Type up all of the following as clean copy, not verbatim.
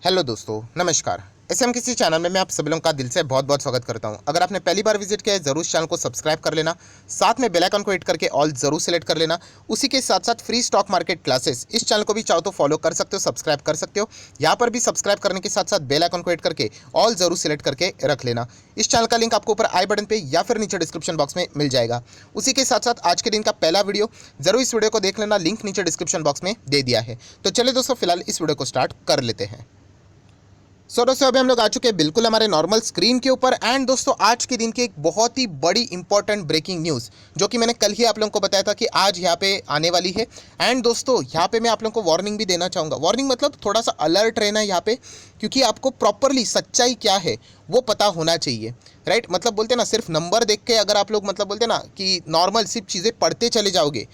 Hello दोस्तों, नमस्कार। SM किसी चैनल में मैं आप सभी लोगों का दिल से बहुत बहुत स्वागत करता हूं। अगर आपने पहली बार विजिट किया है जरूर इस चैनल को सब्सक्राइब कर लेना, साथ में बेल आइकन को हिट करके ऑल जरूर सेलेक्ट कर लेना। उसी के साथ साथ फ्री स्टॉक मार्केट क्लासेस इस चैनल को भी चाहो तो फॉलो कर सकते हो, सब्सक्राइब कर सकते हो। यहाँ पर भी सब्सक्राइब करने के साथ साथ बेल आइकन को हिट करके ऑल जरूर सेलेक्ट करके रख लेना। इस चैनल का लिंक आपको ऊपर आई बटन पर या फिर नीचे डिस्क्रिप्शन बॉक्स में मिल जाएगा। उसी के साथ साथ आज के दिन का पहला वीडियो जरूर इस वीडियो को देख लेना, लिंक नीचे डिस्क्रिप्शन बॉक्स में दे दिया है। तो चलिए दोस्तों, फिलहाल इस वीडियो को स्टार्ट कर लेते हैं। दोस्तों अभी हम लोग आ चुके हैं बिल्कुल हमारे नॉर्मल स्क्रीन के ऊपर। एंड दोस्तों आज के दिन की एक बहुत ही बड़ी इंपॉर्टेंट ब्रेकिंग न्यूज़ जो कि मैंने कल ही आप लोगों को बताया था कि आज यहाँ पे आने वाली है। एंड दोस्तों यहाँ पे मैं आप लोगों को वार्निंग भी देना चाहूँगा। वार्निंग मतलब थोड़ा सा अलर्ट रहना है यहाँ पे, क्योंकि आपको प्रॉपरली सच्चाई क्या है वो पता होना चाहिए। राइट, मतलब बोलते ना सिर्फ नंबर देख के अगर आप लोग मतलब बोलते ना कि नॉर्मल सिर्फ चीज़ें पढ़ते चले जाओगे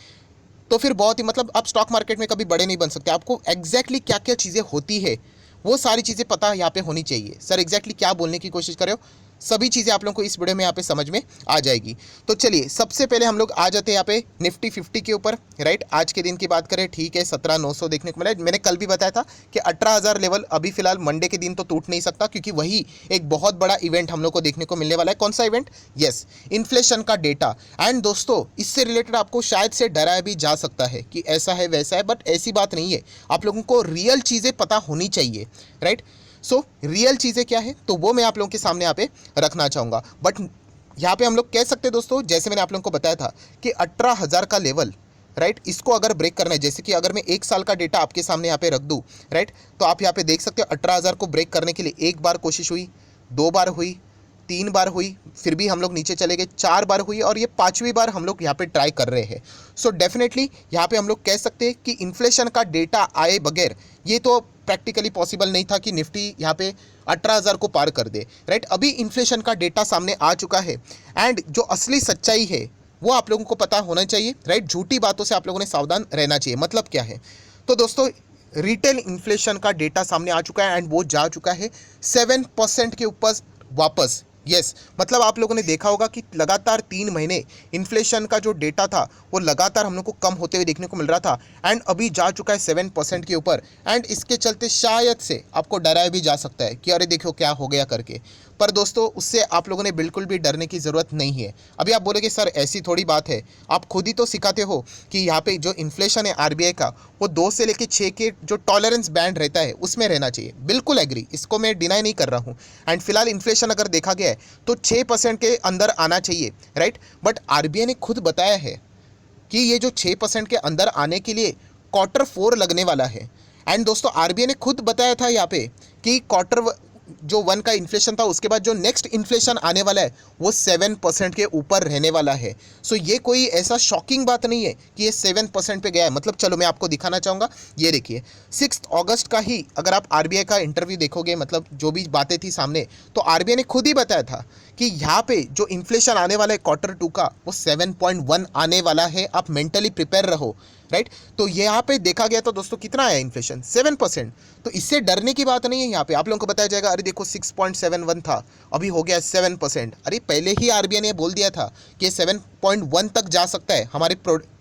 तो फिर बहुत ही मतलब आप स्टॉक मार्केट में कभी बड़े नहीं बन सकते। आपको एग्जैक्टली क्या क्या चीज़ें होती है वो सारी चीज़ें पता यहाँ पे होनी चाहिए। सर एग्जैक्टली क्या बोलने की कोशिश कर रहे हो, सभी चीज़ें आप लोगों को इस वीडियो में यहाँ पे समझ में आ जाएगी। तो चलिए सबसे पहले हम लोग आ जाते हैं यहाँ पे निफ्टी 50 के ऊपर। राइट, आज के दिन की बात करें, ठीक है 17,900 देखने को मिला। मैंने कल भी बताया था कि 18,000 लेवल अभी फिलहाल मंडे के दिन तो टूट नहीं सकता, क्योंकि वही एक बहुत बड़ा इवेंट हम लोग को देखने को मिलने वाला है। कौन सा इवेंट? यस, इन्फ्लेशन का डेटा। एंड दोस्तों इससे रिलेटेड आपको शायद से डराया भी जा सकता है कि ऐसा है वैसा है, बट ऐसी बात नहीं है। आप लोगों को रियल चीज़ें पता होनी चाहिए। राइट, सो रियल चीज़ें क्या है तो वो मैं आप लोगों के सामने यहाँ पे रखना चाहूँगा। बट यहाँ पे हम लोग कह सकते हैं दोस्तों, जैसे मैंने आप लोगों को बताया था कि 18,000 का लेवल, राइट, इसको अगर ब्रेक करना है, जैसे कि अगर मैं एक साल का डेटा आपके सामने यहाँ पे रख दूँ, राइट, तो आप यहाँ पे देख सकते हो 18,000 को ब्रेक करने के लिए एक बार कोशिश हुई, दो बार हुई, तीन बार हुई, फिर भी हम लोग नीचे चले गए, चार बार हुई और ये पांचवी बार हम लोग यहाँ पे ट्राई कर रहे हैं। सो डेफिनेटली यहाँ पे हम लोग कह सकते हैं कि इन्फ्लेशन का डेटा आए बगैर ये तो प्रैक्टिकली पॉसिबल नहीं था कि निफ्टी यहाँ पे 18,000 को पार कर दे। राइट, अभी इन्फ्लेशन का डेटा सामने आ चुका है एंड जो असली सच्चाई है वो आप लोगों को पता होना चाहिए। राइट, झूठी बातों से आप लोगों ने सावधान रहना चाहिए। मतलब क्या है तो दोस्तों, रिटेल इन्फ्लेशन का डेटा सामने आ चुका है एंड वो जा चुका है 7% के ऊपर वापस। यस, मतलब आप लोगों ने देखा होगा कि लगातार 3 महीने इन्फ्लेशन का जो डेटा था वो लगातार हम लोग को कम होते हुए देखने को मिल रहा था एंड अभी जा चुका है 7% के ऊपर। एंड इसके चलते शायद से आपको डराया भी जा सकता है कि अरे देखो क्या हो गया करके। पर दोस्तों उससे आप लोगों ने बिल्कुल भी डरने की ज़रूरत नहीं है। अभी आप बोलोगे सर ऐसी थोड़ी बात है, आप खुद ही तो सिखाते हो कि यहाँ पे जो इन्फ्लेशन है आरबीआई का वो 2 से लेकर 6 के जो टॉलरेंस बैंड रहता है उसमें रहना चाहिए। बिल्कुल एग्री, इसको मैं डिनाई नहीं कर रहा हूँ। एंड फिलहाल इन्फ्लेशन अगर देखा गया है तो 6% के अंदर आना चाहिए। राइट, बट आरबीआई ने खुद बताया है कि ये जो 6% के अंदर आने के लिए Q4 लगने वाला है। एंड दोस्तों आरबीआई ने खुद बताया था यहाँ पे कि Q1 का इन्फ्लेशन था, उसके बाद जो नेक्स्ट इन्फ्लेशन आने वाला है वो 7% के ऊपर रहने वाला है। सो ये कोई ऐसा शॉकिंग बात नहीं है कि ये 7% पे गया है। मतलब चलो मैं आपको दिखाना चाहूँगा, ये देखिए 6 अगस्त का ही अगर आप आरबीआई का इंटरव्यू देखोगे, मतलब जो भी बातें थी सामने, तो आरबीआई ने खुद ही बताया था कि यहाँ पे जो इन्फ्लेशन आने वाला है Q2 का वो 7.1 आने वाला है। आप मेंटली प्रिपेयर रहो। राइट, तो यहाँ पे देखा गया तो दोस्तों कितना आया इन्फ्लेशन? 7%। तो इससे डरने की बात नहीं है। यहाँ पे आप लोगों को बताया जाएगा अरे देखो 6.71 था अभी हो गया 7%। अरे पहले ही आरबीआई ने बोल दिया था कि 7.1 तक जा सकता है हमारे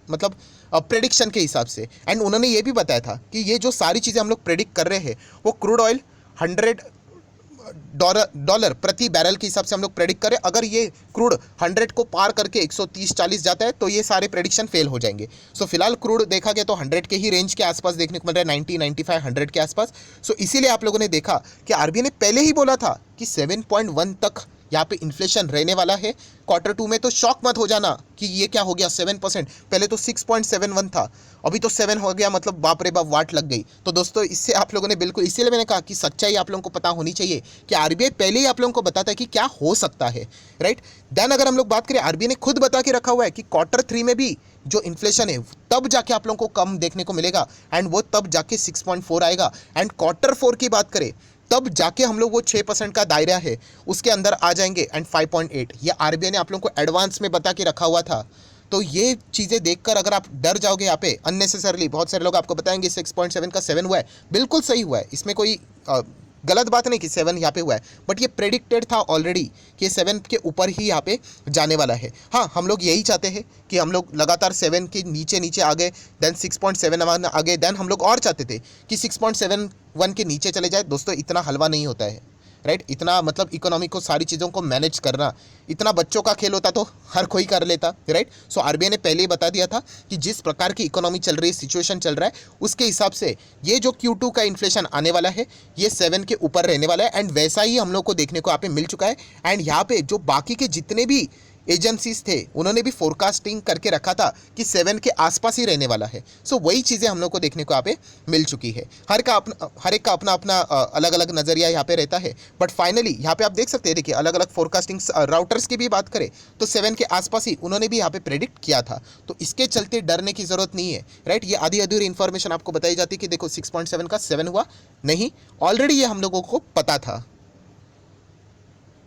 मतलब प्रेडिक्शन के हिसाब से। एंड उन्होंने ये भी बताया था कि ये जो सारी चीज़ें हम लोग प्रेडिक्ट कर रहे हैं वो क्रूड ऑयल $100 प्रति बैरल के हिसाब से हम लोग प्रेडिक्ट करें। अगर ये क्रूड 100 को पार करके 130-140 जाता है तो ये सारे प्रेडिक्शन फेल हो जाएंगे। सो फिलहाल क्रूड देखा गया तो 100 के ही रेंज के आसपास देखने को मिल रहा है, 90, 95, 100 के आसपास। सो इसीलिए आप लोगों ने देखा कि आरबीआई ने पहले ही बोला था कि 7.1 तक यहाँ पे इन्फ्लेशन रहने वाला है Q2 में। तो शॉक मत हो जाना कि ये क्या हो गया 7%, पहले तो 6.71 था अभी तो 7 हो गया, मतलब बाप रे बाप वाट लग गई। तो दोस्तों इससे आप लोगों ने बिल्कुल, इसीलिए मैंने कहा कि सच्चाई आप लोगों को पता होनी चाहिए कि आरबीआई पहले ही आप लोगों को बताता है कि क्या हो सकता है। राइट, देन अगर हम लोग बात करें, आरबीआई ने खुद बता के रखा हुआ है कि Q3 में भी जो इन्फ्लेशन है तब जाके आप लोगों को कम देखने को मिलेगा एंड वो तब जाके 6.4 आएगा। एंड Q4 की बात करें तब जाके हम लोग वो 6% का दायरा है उसके अंदर आ जाएंगे एंड 5.8 ये आरबीआई ने आप लोगों को एडवांस में बता के रखा हुआ था। तो ये चीज़ें देखकर अगर आप डर जाओगे यहाँ पे अननेसेसरली, बहुत सारे लोग आपको बताएंगे 6.7 का 7 हुआ है, बिल्कुल सही हुआ है, इसमें कोई गलत बात नहीं कि 7 यहाँ पे हुआ है, बट ये प्रेडिक्टेड था ऑलरेडी कि 7 के ऊपर ही यहाँ पे जाने वाला है। हाँ, हम लोग यही चाहते हैं कि हम लोग लगातार 7 के नीचे नीचे आ गए, देन 6.7 आ गए, देन हम लोग और चाहते थे कि 6.71 के नीचे चले जाए। दोस्तों इतना हलवा नहीं होता है, राइट। इतना मतलब इकोनॉमी को, सारी चीज़ों को मैनेज करना इतना बच्चों का खेल होता तो हर कोई कर लेता, राइट। सो आरबीआई ने पहले ही बता दिया था कि जिस प्रकार की इकोनॉमी चल रही है, सिचुएशन चल रहा है, उसके हिसाब से ये जो Q2 का इन्फ्लेशन आने वाला है ये 7 के ऊपर रहने वाला है। एंड वैसा ही हम लोग को देखने को यहाँ पे मिल चुका है। एंड यहाँ पे जो बाकी के जितने भी एजेंसीज थे उन्होंने भी फोरकास्टिंग करके रखा था कि 7 के आसपास ही रहने वाला है। सो वही चीज़ें हम लोग को देखने को यहाँ पे मिल चुकी है। हर एक का अपना अपना अलग अलग नज़रिया यहाँ पे रहता है, बट फाइनली यहाँ पे आप देख सकते हैं, देखिए अलग अलग फोरकास्टिंग राउटर्स की भी बात करें तो 7 के आसपास ही उन्होंने भी यहाँ पे प्रेडिक्ट किया था। तो इसके चलते डरने की ज़रूरत नहीं है, राइट। ये आधी अधूरी इन्फॉर्मेशन आपको बताई जाती है कि देखो 6.7 का 7 हुआ नहीं, ऑलरेडी ये हम लोगों को पता था।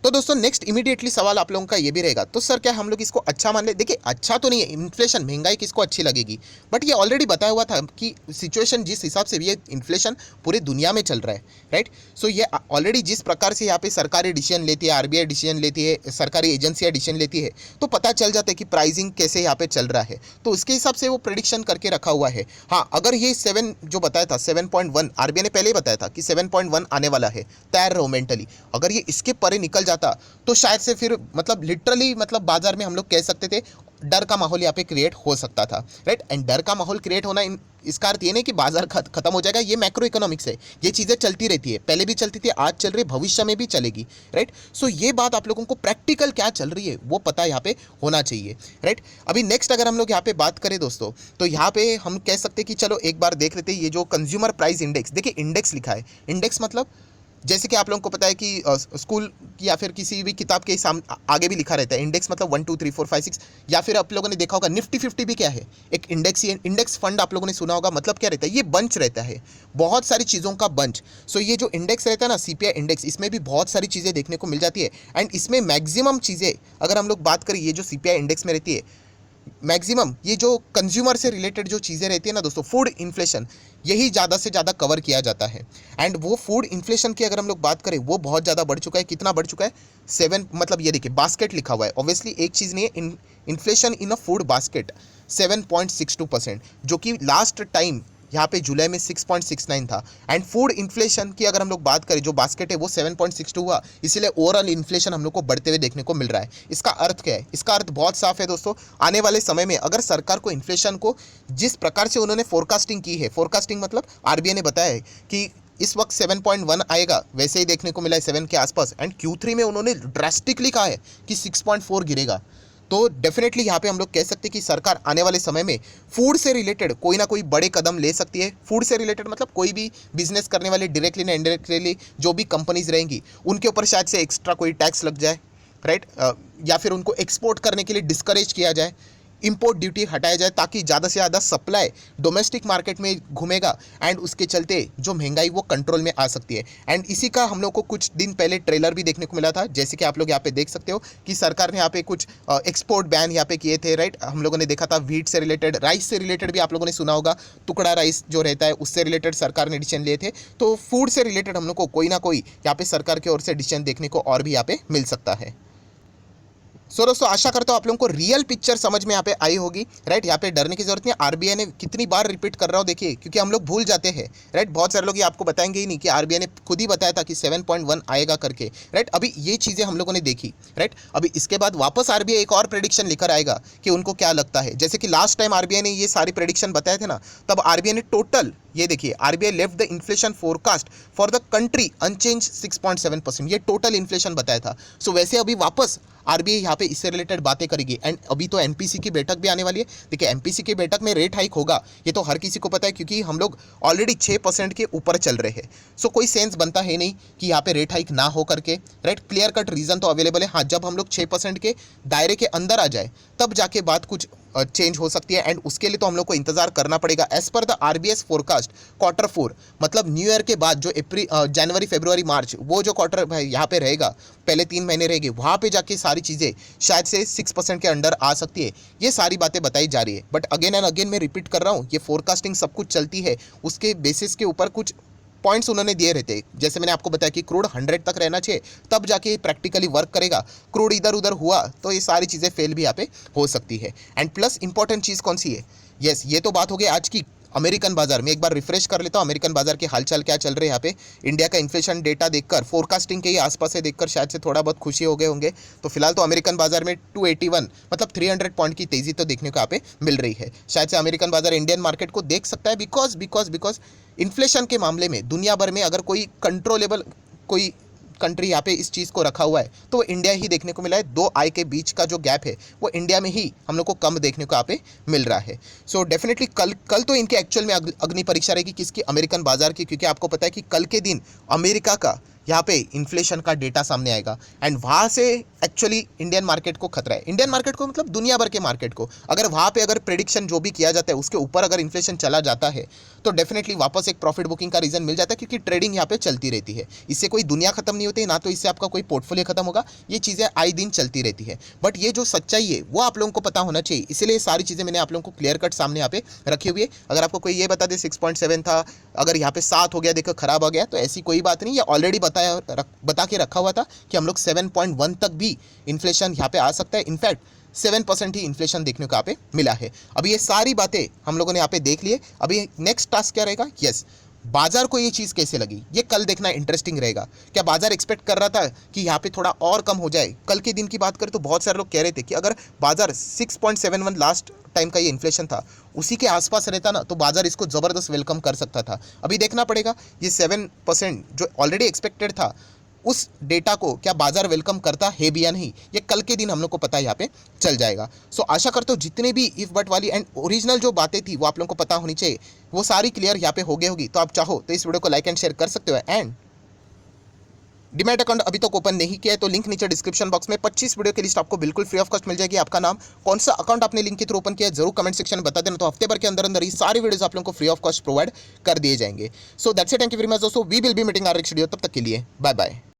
तो दोस्तों नेक्स्ट इमीडिएटली सवाल आप लोगों का ये भी रहेगा, तो सर क्या हम लोग इसको अच्छा मान ले? देखिए अच्छा तो नहीं है, इन्फ्लेशन महंगाई किसको अच्छी लगेगी, बट ये ऑलरेडी बताया हुआ था कि सिचुएशन जिस हिसाब से ये इन्फ्लेशन पूरी दुनिया में चल रहा है, राइट। सो ये ऑलरेडी जिस प्रकार से यहाँ पे सरकारी डिसीजन लेती है, आरबीआई डिसीजन लेती है, सरकारी एजेंसियाँ डिसीजन लेती है, तो पता चल जाता है कि प्राइसिंग कैसे यहाँ पे चल रहा है। तो उसके हिसाब से वो प्रेडिक्शन करके रखा हुआ है। हाँ, अगर ये 7 जो बताया था 7.1, आरबीआई ने पहले ही बताया था कि 7.1 आने वाला है, तैयार रहो मेंटली। अगर ये इसके परे निकल जाता तो शायद से फिर मतलब लिटरली मतलब बाजार में हम लोग कह सकते थे डर का माहौल यहाँ पे क्रिएट हो सकता था, राइट। एंड डर का माहौल क्रिएट होना इसका अर्थ ये नहीं कि बाजार खत्म हो जाएगा, ये मैक्रो इकोनॉमिक्स है, ये चीज़ें चलती रहती है, पहले भी चलती थी, आज चल रही, भविष्य में भी चलेगी, राइट। सो ये बात आप लोगों को प्रैक्टिकल क्या चल रही है वो पता यहाँ पे होना चाहिए, राइट। अभी नेक्स्ट अगर हम लोग यहाँ पे बात करें दोस्तों, तो यहाँ पे हम कह सकते हैं कि चलो एक बार देख लेते हैं ये जो कंज्यूमर प्राइस इंडेक्स। देखिए इंडेक्स लिखा है, इंडेक्स मतलब जैसे कि आप लोगों को पता है कि स्कूल या फिर किसी भी किताब के आगे भी लिखा रहता है इंडेक्स मतलब 1 2 3 4 5 6, या फिर आप लोगों ने देखा होगा निफ्टी 50 भी क्या है, एक इंडेक्स ही है। इंडेक्स फंड आप लोगों ने सुना होगा, मतलब क्या रहता है, ये बंच रहता है, बहुत सारी चीज़ों का बंच। सो ये जो इंडेक्स रहता है ना, सीपीआई इंडेक्स, इसमें भी बहुत सारी चीज़ें देखने को मिल जाती है। एंड इसमें मैक्सिमम चीज़ें अगर हम लोग बात करें, ये जो सीपीआई इंडेक्स में रहती है मैक्सिमम, ये जो कंज्यूमर से रिलेटेड जो चीज़ें रहती है ना दोस्तों, फूड इन्फ्लेशन, यही ज़्यादा से ज़्यादा कवर किया जाता है। एंड वो फूड इन्फ्लेशन की अगर हम लोग बात करें, वो बहुत ज़्यादा बढ़ चुका है। कितना बढ़ चुका है? 7, मतलब ये देखिए बास्केट लिखा हुआ है, ऑब्वियसली एक चीज़ नहीं है, inflation in a food basket 7.62%, जो कि लास्ट टाइम यहाँ पे जुलाई में 6.69 था। एंड फूड इन्फ्लेशन की अगर हम लोग बात करें, जो बास्केट है वो 7.62 हुआ, इसीलिए ओवरऑल इन्फ्लेशन हम लोग को बढ़ते हुए देखने को मिल रहा है। इसका अर्थ क्या है? इसका अर्थ बहुत साफ है दोस्तों, आने वाले समय में अगर सरकार को इन्फ्लेशन को जिस प्रकार से उन्होंने फोरकास्टिंग की है, फोरकास्टिंग मतलब आरबीआई ने बताया है कि इस वक्त 7.1 आएगा, वैसे ही देखने को मिला है 7 के आसपास। एंड Q3 में उन्होंने ड्रास्टिकली कहा है कि 6.4 गिरेगा। तो डेफिनेटली यहाँ पे हम लोग कह सकते हैं कि सरकार आने वाले समय में फूड से रिलेटेड कोई ना कोई बड़े कदम ले सकती है। फूड से रिलेटेड मतलब कोई भी बिजनेस करने वाले डायरेक्टली ना इनडायरेक्टली जो भी कंपनीज रहेंगी उनके ऊपर शायद से एक्स्ट्रा कोई टैक्स लग जाए, राइट, या फिर उनको एक्सपोर्ट करने के लिए डिस्करेज किया जाए, इंपोर्ट ड्यूटी हटाया जाए, ताकि ज़्यादा से ज़्यादा सप्लाई डोमेस्टिक मार्केट में घूमेगा एंड उसके चलते जो महंगाई वो कंट्रोल में आ सकती है। एंड इसी का हम लोग को कुछ दिन पहले ट्रेलर भी देखने को मिला था, जैसे कि आप लोग यहाँ पे देख सकते हो कि सरकार ने यहाँ पे कुछ एक्सपोर्ट बैन यहाँ पे किए थे, राइट। हम लोगों ने देखा था व्हीट से रिलेटेड, राइस से रिलेटेड भी आप लोगों ने सुना होगा, टुकड़ा राइस जो रहता है उससे रिलेटेड सरकार ने डिसीजन लिए थे। तो फूड से रिलेटेड हम लोग को कोई ना कोई यहाँ पे सरकार की ओर से डिसीजन देखने को और भी यहाँ पे मिल सकता है। सो दोस्तों आशा करता हूँ आप लोगों को रियल पिक्चर समझ में यहाँ पे आई होगी, राइट। यहाँ पे डरने की जरूरत नहीं है। आरबीआई ने कितनी बार रिपीट कर रहा हूँ देखिए, क्योंकि हम लोग भूल जाते हैं, राइट। बहुत सारे लोग ये आपको बताएंगे ही नहीं कि आरबीआई ने खुद ही बताया था कि 7.1 आएगा करके, राइट। अभी ये चीज़ें हम लोगों ने देखी, राइट। अभी इसके बाद वापस आरबीआई एक और प्रेडिक्शन लेकर आएगा कि उनको क्या लगता है। जैसे कि लास्ट टाइम आरबीआई ने ये सारी प्रेडिक्शन बताए थे ना, तब आरबीआई ने टोटल, ये देखिए RBI left the inflation forecast for the country unchanged 6.7%, ये टोटल इन्फ्लेशन बताया था। सो वैसे अभी वापस आरबीआई यहाँ पे इससे रिलेटेड बातें करेगी। एंड अभी तो एमपीसी की बैठक भी आने वाली है। देखिए एमपीसी की बैठक में रेट हाइक होगा, ये तो हर किसी को पता है, क्योंकि हम लोग ऑलरेडी 6% के ऊपर चल रहे हैं। सो कोई सेंस बनता है नहीं कि यहाँ पे रेट हाइक ना हो करके, राइट। क्लियर कट रीज़न तो अवेलेबल है। हाँ, जब हम लोग 6% के दायरे के अंदर आ जाए तब जाके बात कुछ चेंज हो सकती है। एंड उसके लिए तो हम लोग को इंतजार करना पड़ेगा। As per the RBI forecast Q4 मतलब न्यू ईयर के बाद जो जनवरी फरवरी मार्च, वो जो क्वार्टर यहाँ पे रहेगा, पहले 3 महीने रहेंगे, वहाँ पे जाके सारी चीज़ें शायद से 6% के अंडर आ सकती है। ये सारी बातें बताई जा रही है, बट अगेन एंड अगेन मैं रिपीट कर रहा हूँ, ये फोरकास्टिंग सब कुछ चलती है उसके बेसिस के ऊपर, कुछ पॉइंट्स उन्होंने दिए रहते, जैसे मैंने आपको बताया कि क्रूड 100 तक रहना चाहिए, तब जाके प्रैक्टिकली वर्क करेगा। क्रूड इधर उधर हुआ तो ये सारी चीज़ें फेल भी यहाँ पे हो सकती है। एंड प्लस इंपॉर्टेंट चीज़ कौन सी है, यस ये तो बात हो गई आज की अमेरिकन बाजार में। एक बार रिफ्रेश कर लेता हूँ अमेरिकन बाजार के हालचाल क्या चल रहे हैं यहाँ पे। इंडिया का इन्फ्लेशन डेटा देखकर, फोरकास्टिंग के ही आसपास से देखकर शायद से थोड़ा बहुत खुशी हो गए होंगे। तो फिलहाल तो अमेरिकन बाजार में 281 मतलब 300 पॉइंट की तेजी तो देखने को यहाँ पे मिल रही है। शायद से अमेरिकन बाजार इंडियन मार्केट को देख सकता है, बिकॉज इन्फ्लेशन के मामले में दुनिया भर में अगर कोई कंट्रोलेबल कोई कंट्री यहाँ पे इस चीज़ को रखा हुआ है तो वो इंडिया ही देखने को मिला है। दो आय के बीच का जो गैप है वो इंडिया में ही हम लोग को कम देखने को यहाँ पे मिल रहा है। सो डेफिनेटली कल तो इनके एक्चुअल में अग्नि परीक्षा रहेगी किसकी, अमेरिकन बाजार की, क्योंकि आपको पता है कि कल के दिन अमेरिका का यहाँ पे इन्फ्लेशन का डेटा सामने आएगा एंड वहाँ से एक्चुअली इंडियन मार्केट को खतरा है। इंडियन मार्केट को मतलब दुनिया भर के मार्केट को, अगर वहाँ पे अगर प्रेडिक्शन जो भी किया जाता है उसके ऊपर अगर इन्फ्लेशन चला जाता है तो डेफिनेटली वापस एक प्रॉफिट बुकिंग का रीज़न मिल जाता है, क्योंकि ट्रेडिंग यहाँ पे चलती रहती है। इससे कोई दुनिया खत्म नहीं होती, ना तो इससे आपका कोई पोर्टफोलियो खत्म होगा, ये चीज़ें आए दिन चलती रहती है। बट ये जो सच्चाई है वो आप लोगों को पता होना चाहिए, इसलिए सारी चीज़ें मैंने आप लोगों को क्लियर कट सामने यहाँ पे रखी हुई है। अगर आपको कोई ये बता दे 6.7 था, अगर यहाँ पे 7 हो गया, देखो खराब हो गया, तो ऐसी कोई बात नहीं, ये ऑलरेडी बता के रखा हुआ था कि हम लोग 7.1 तक भी इन्फ्लेशन यहाँ पे आ सकता है। इनफैक्ट 7% ही इन्फ्लेशन देखने को यहाँ पे मिला है। अभी ये सारी बातें हम लोगों ने यहाँ पे देख लिए। अभी नेक्स्ट टास्क क्या रहेगा, यस बाजार को ये चीज़ कैसे लगी ये कल देखना इंटरेस्टिंग रहेगा। क्या बाजार एक्सपेक्ट कर रहा था कि यहाँ पे थोड़ा और कम हो जाए? कल के दिन की बात करें तो बहुत सारे लोग कह रहे थे कि अगर बाजार 6.71 लास्ट टाइम का ये इन्फ्लेशन था उसी के आसपास रहता ना तो बाजार इसको ज़बरदस्त वेलकम कर सकता था। अभी देखना पड़ेगा ये 7% जो ऑलरेडी एक्सपेक्टेड था उस डेटा को क्या बाजार वेलकम करता है भी या नहीं, ये कल के दिन हम लोग को पता यहाँ पे चल जाएगा। सो आशा करता हूँ जितने भी इफ बट वाली एंड ओरिजिनल जो बातें थी वो आप लोगों को पता होनी चाहिए, वो सारी क्लियर यहाँ पे हो गई होगी। तो आप चाहो तो इस वीडियो को लाइक एंड शेयर कर सकते हो। एंड डीमैट अकाउंट अभी तो ओपन नहीं किया है तो लिंक नीचे डिस्क्रिप्शन बॉक्स में 25 वीडियो की लिस्ट आपको बिल्कुल फ्री ऑफ कॉस्ट मिल जाएगी। आपका नाम, कौन सा अकाउंट आपने लिंक के थ्रू ओपन किया है जरूर कमेंट सेक्शन में बता देना, तो हफ्ते भर के अंदर अंदर ही सारी वीडियोस आप लोगों को फ्री ऑफ कॉस्ट प्रोवाइड कर दिए जाएंगे। So that's it, thank you very much दोस्तों, we will be meeting our next video, तब तक के लिए बाय बाय।